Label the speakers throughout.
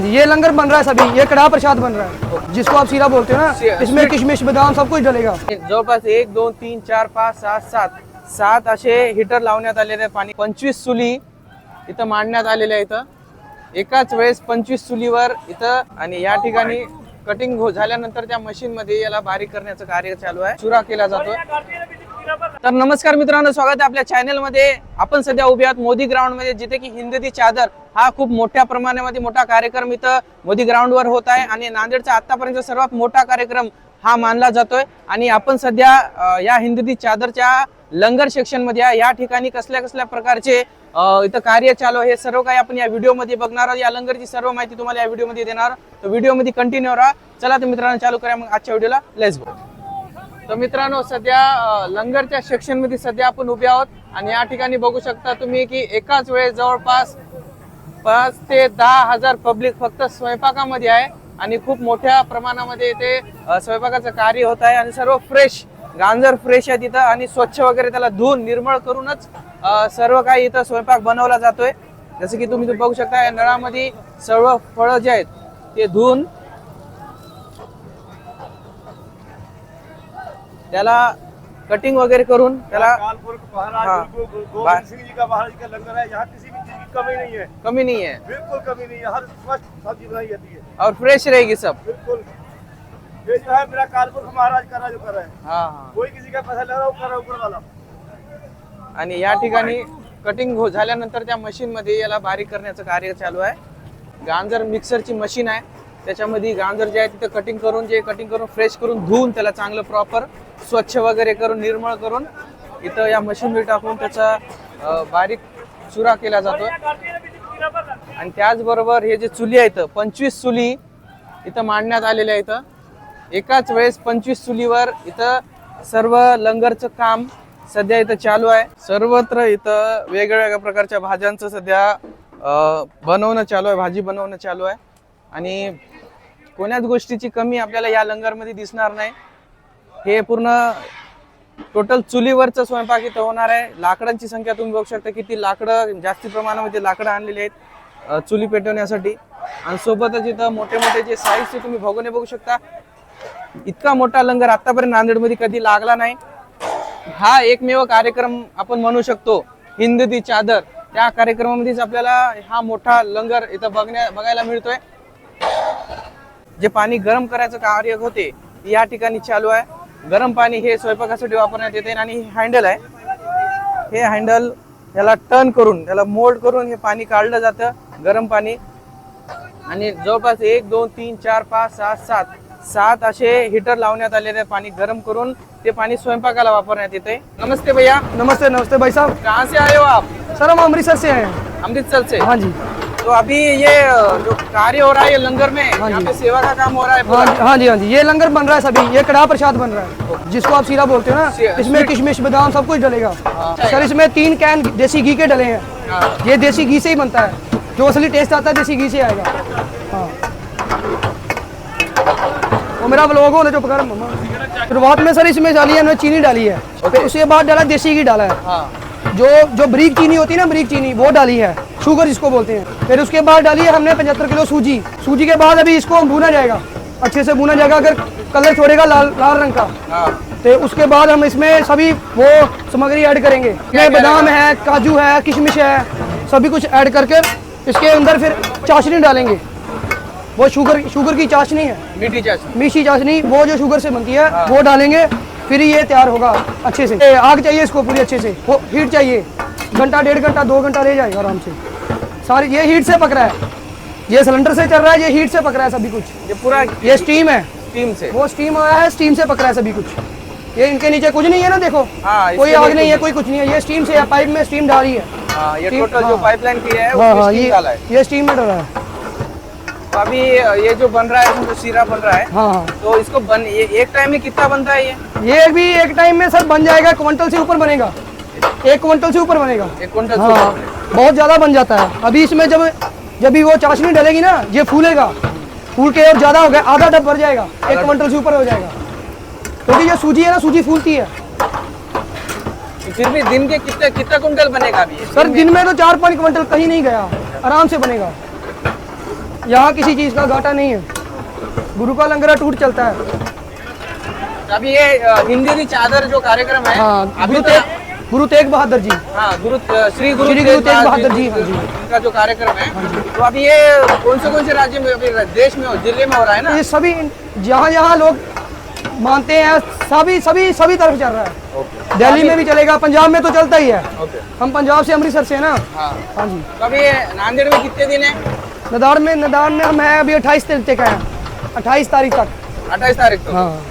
Speaker 1: ये लंगर बन रहा है सभी, ये कड़ाह प्रसाद बन रहा है जिसको आप सीरा बोलते हो ना। इसमें किशमिश बादाम सब कुछ डलेगा।
Speaker 2: जवळपास 1 2 3 4 5 6 7 असे हीटर लावण्यात आलेले आहे। पाणी 25 चुली इथं मांडण्यात आलेल्या आहे। इथं एकाच वेळेस 25 चुलीवर इथं आणि या ठिकाणी कटिंग झाल्यानंतर त्या मशीन मध्ये याला बारीक करण्याचं कार्य चालू आहे, चुरा केला जातो। तर नमस्कार मित्रांनो, स्वागत आहे आपल्या चॅनल मध्ये। आपण सध्या उभे आहात मोदी ग्राउंड मध्ये, जिथे की हिंद दी चादर हा खूप मोठ्या प्रमाणामध्ये मोठा कार्यक्रम इथं मोदी ग्राउंड वर होत आहे आणि नांदेडचा आतापर्यंत सर्वात मोठा कार्यक्रम हा मानला जातोय। आणि आपण सध्या या हिंद दी चादरच्या लंगर सेक्शन मध्ये आहे। या ठिकाणी कसल्या प्रकारचे इथं कार्य चालू आहे हे सर्व काही आपण या व्हिडिओ मध्ये बघणार आहोत। या लंगरची सर्व माहिती तुम्हाला या व्हिडिओ मध्ये देणार, तर व्हिडिओ मध्ये कंटिन्यू राहा। चला तर मित्रांनो चालू करूया मग आजच्या व्हिडिओला, लेट्स गो। तर मित्रांनो सध्या लंगरच्या सेक्शन मध्ये सध्या आपण उभे आहोत आणि या ठिकाणी बघू शकता तुम्ही की एकाच वेळेस जवळपास 5 ते 10 हजार पब्लिक फक्त स्वयंपाकामध्ये आहे आणि खूप मोठ्या प्रमाणामध्ये इथे स्वयंपाकाचं कार्य होत आहे आणि सर्व फ्रेश गांजर फ्रेश आहे तिथं आणि स्वच्छ वगैरे त्याला धुवून निर्मळ करूनच सर्व काही इथं स्वयंपाक बनवला जातोय। जसं की तुम्ही बघू शकता या नळामध्ये सर्व फळं जे आहेत ते धुवून त्याला कटिंग वगैरह करून त्याला कमी नहीं है,
Speaker 3: बिल्कुल कमी नहीं है। हर स्वस्थ सब्जी बनाई जाती है
Speaker 2: और फ्रेश रहेगी सब।
Speaker 3: बिल्कुल ये जो है मेरा कानपुर का महाराज कर रहा है, जो कर रहा है।
Speaker 2: हाँ।
Speaker 3: कोई किसी का पैसा ले रहा है, कर रहा है ऊपर वाला।
Speaker 2: आणि या ठिकाणी कटिंग झाल्यानंतर त्या मशीन मध्ये याला बारीक करण्याचं कार्य चालू आहे। गांजर मिक्सरची मशीन आहे, त्याच्यामध्ये गांजर जे आहे तिथे कटिंग करून फ्रेश करून धुवून त्याला चांगलं प्रॉपर स्वच्छ वगैरे करून निर्मळ करून इथं या मशीनमध्ये टाकून त्याचा बारीक चुरा केला जातो। आणि त्याचबरोबर हे जे चुली आहेत 25 चुली इथं मांडण्यात आलेल्या आहेत। एकाच वेळेस 25 चुलीवर इथं सर्व लंगरचं काम सध्या इथं चालू आहे। सर्वत्र इथं वेगवेगळ्या प्रकारच्या भाज्यांचं सध्या बनवणं चालू आहे, भाजी बनवणं चालू आहे आणि कोण्याच गोष्टीची कमी आपल्याला या लंगरमध्ये दिसणार नाही। हे पूर्ण टोटल चुलीवरचं स्वयंपाक इथं होणार आहे। लाकडांची संख्या तुम्ही बघू शकता, किती लाकडं जास्ती प्रमाणामध्ये लाकडं आणलेली आहेत चुली पेटवण्यासाठी। आणि सोबतच इथं मोठे मोठे जे साईजचे तुम्ही भगोने बघू शकता। इतका मोठा लंगर आतापर्यंत नांदेडमध्ये कधी लागला नाही। हा एकमेव कार्यक्रम आपण म्हणू शकतो हिंद दी चादर, त्या कार्यक्रमामध्येच आपल्याला हा मोठा लंगर इथं बघायला मिळतोय। जे पाणी गरम करायचं कार्य होते या ठिकाणी चालू आहे। गरम पाणी हे स्वयंपाकासाठी वापरण्यात येते आणि हे हँडल आहे, हे हँडल याला टर्न करून त्याला मोल्ड करून हे पाणी काढलं जातं गरम पाणी। आणि जवळपास 1 2 3 4 5 6 7 असे हीटर लावण्यात आलेले आहे पाणी गरम करून, ते पाणी स्वयंपाकाला वापरण्यात येते। नमस्ते भैया।
Speaker 1: नमस्ते भाई साहब।
Speaker 2: कहाँ से आए हो आप?
Speaker 1: सर हम अमृतसर से हैं।
Speaker 2: अमृतसर से?
Speaker 1: हाँ जी।
Speaker 2: तो अभी ये जो कार्य हो रहा है ये लंगर में, यहाँ पे सेवा का काम हो रहा है पूरा?
Speaker 1: हाँ जी, ये लंगर बन रहा है सभी, ये कड़ाह प्रसाद बन रहा है जिसको आप सीरा बोलते हो ना। इसमें किशमिश बादाम सब कुछ डलेगा। सर इसमें 3 कैन देसी घी के डले हैं। ये देसी घी से ही बनता है, जो असली टेस्ट आता है देसी घी से आएगा। हाँ वो मेरा ब्लॉग हो ना जो पकड़ मम्मा। शुरुआत में सर इसमें डाली है चीनी डाली है, फिर उसके बाद डाला देसी घी डाला है। जो ब्रीक चीनी होती है ना, ब्रीक चीनी वो डाली है, शुगर जिसको बोलते हैं। फिर उसके बाद डाली है हमने 75 किलो सूजी के बाद अभी इसको भूना जाएगा, अच्छे से भूना जाएगा। अगर कलर छोड़ेगा लाल रंग का, तो उसके बाद हम इसमें सभी वो सामग्री ऐड करेंगे। बादाम है, काजू है, किशमिश है, सभी कुछ ऐड करके इसके अंदर फिर चाशनी डालेंगे। वो शुगर की चाशनी है, मीठी चाशनी, वो जो शुगर से बनती है वो डालेंगे। फिर ये तैयार होगा अच्छे से। आग चाहिए इसको पूरी अच्छे से, वो हीट चाहिए, घंटा 1.5 घंटा 2 घंटा रह जाएगा आराम से। सारी ये हीट से पक रहा है, ये सिलेंडर से चल रहा है, ये हीट से पक रहा है सभी कुछ।
Speaker 2: ये पूरा
Speaker 1: ये स्टीम है,
Speaker 2: स्टीम से
Speaker 1: वो स्टीम आया है, स्टीम से पक रहा है सभी कुछ। ये इनके नीचे कुछ नहीं है ना, देखो कोई आग नहीं है, कोई कुछ नहीं है, ये स्टीम से है, पाइप में स्टीम डाली है।
Speaker 2: ये टोटल जो पाइपलाइन की है
Speaker 1: ये स्टीम में डाला है।
Speaker 2: तो अभी ये जो बन रहा है, जो सीरा बन रहा है,
Speaker 1: हाँ,
Speaker 2: तो इसको ये एक टाइम में कितना बनता है
Speaker 1: ये भी एक टाइम में सर बन जाएगा, क्विंटल से ऊपर बनेगा, 1 क्विंटल से ऊपर बनेगा।
Speaker 2: 1 क्विंटल?
Speaker 1: हाँ, बहुत ज्यादा बन जाता है। अभी इसमें जब भी वो चाशनी डलेगी ना, ये फूलेगा, फूल के और ज्यादा हो गया, आधा डब भर जाएगा, 1 क्विंटल से ऊपर हो जाएगा। क्योंकि ये सूजी है ना, सूजी फूलती है।
Speaker 2: फिर भी दिन के कितना कुंटल बनेगा अभी?
Speaker 1: सर दिन में तो 4-5 क्विंटल कहीं नहीं गया, आराम से बनेगा। यहाँ किसी चीज का घाटा नहीं है, गुरु का लंगर टूट चलता है।
Speaker 2: अभी ये हिंदी की चादर जो कार्यक्रम है
Speaker 1: हाँ,
Speaker 2: अभी
Speaker 1: गुरु तेग बहादुर जी,
Speaker 2: हाँ श्री गुरु
Speaker 1: तेग बहादुर जी, हाँ जी।
Speaker 2: इनका जो कार्यक्रम है तो अभी ये कौन से राज्य में अभी देश में जिले में हो रहा है ना?
Speaker 1: ये सभी जहाँ जहाँ लोग मानते हैं सभी तरफ चल रहा है। दिल्ली में भी चलेगा, पंजाब में तो चलता ही है। हम पंजाब से अमृतसर से है ना। हाँ जी।
Speaker 2: तो अभी नांदेड़ में कितने दिन है?
Speaker 1: नदान में हम हैं अभी 28 तारीख तक हैं, 28 तारीख तक।
Speaker 2: 28 तारीख तक।
Speaker 1: हाँ।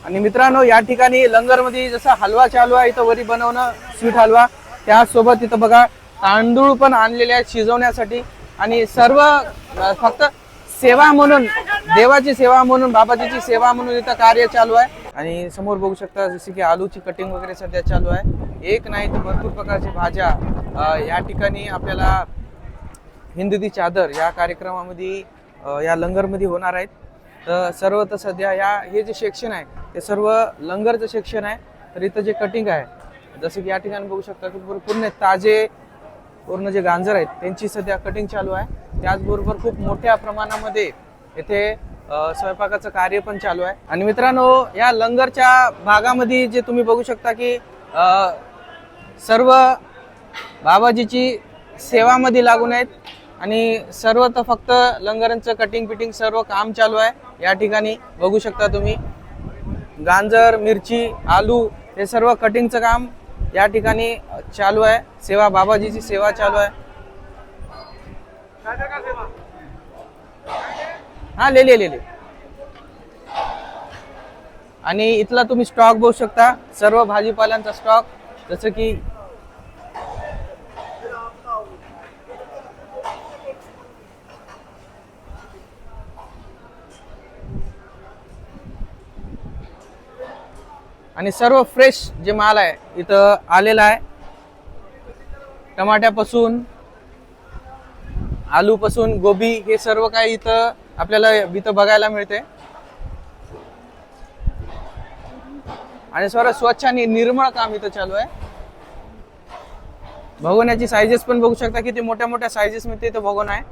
Speaker 2: आणि मित्रांनो या ठिकाणी लंगरमध्ये जसा हलवा चालू आहे इथं वरी बनवणं स्वीट हलवा, त्यासोबत इथं बघा तांदूळ पण आणलेले आहेत शिजवण्यासाठी आणि सर्व फक्त सेवा म्हणून, देवाची सेवा म्हणून, बाबाजीची सेवा म्हणून इथं कार्य चालू आहे। आणि समोर बघू शकता जसे की आलूची कटिंग वगैरे सध्या चालू आहे। एक नाही तर भरपूर प्रकारच्या भाज्या या ठिकाणी आपल्याला हिंदी चादर या कार्यक्रमामध्ये या लंगरमध्ये होणार आहेत। तर सर्व तर सध्या हे जे सेक्शन आहे ते सर्व लंगरचं सेक्शन आहे। तर इथं जे कटिंग आहे जसं की या ठिकाणी बघू शकता की पूर्ण ताजे पूर्ण जे गांजर आहेत त्यांची सध्या कटिंग चालू आहे। त्याचबरोबर खूप मोठ्या प्रमाणामध्ये इथे स्वयंपाकाचं कार्य पण चालू आहे। आणि मित्रांनो या लंगरच्या भागामध्ये जे तुम्ही बघू शकता की सर्व बाबाजीची सेवामध्ये लागून आहेत आणि सर्व तर फक्त लंगरांचं कटिंग पिटिंग सर्व काम चालू आहे। या ठिकाणी बघू शकता तुम्ही गांजर, मिरची, आलू हे सर्व कटिंगचं काम या ठिकाणी चालू आहे। सेवा बाबाजीची सेवा चालू आहे। हा ले आणि इथला तुम्ही स्टॉक बघू शकता, सर्व भाजीपाल्यांचा स्टॉक जसं की आणि सर्व फ्रेश जे माल आहे इथं आलेला आहे। टमाट्यापासून आलूपासून गोबी हे सर्व काही इथं आपल्याला इथं बघायला मिळते आणि सर्व स्वच्छ आणि निर्मळ काम इथं चालू आहे। भगोन्याची साइजेस पण बघू शकता किती मोठ्या मोठ्या साइजेस मध्ये इथं भगोना आहे।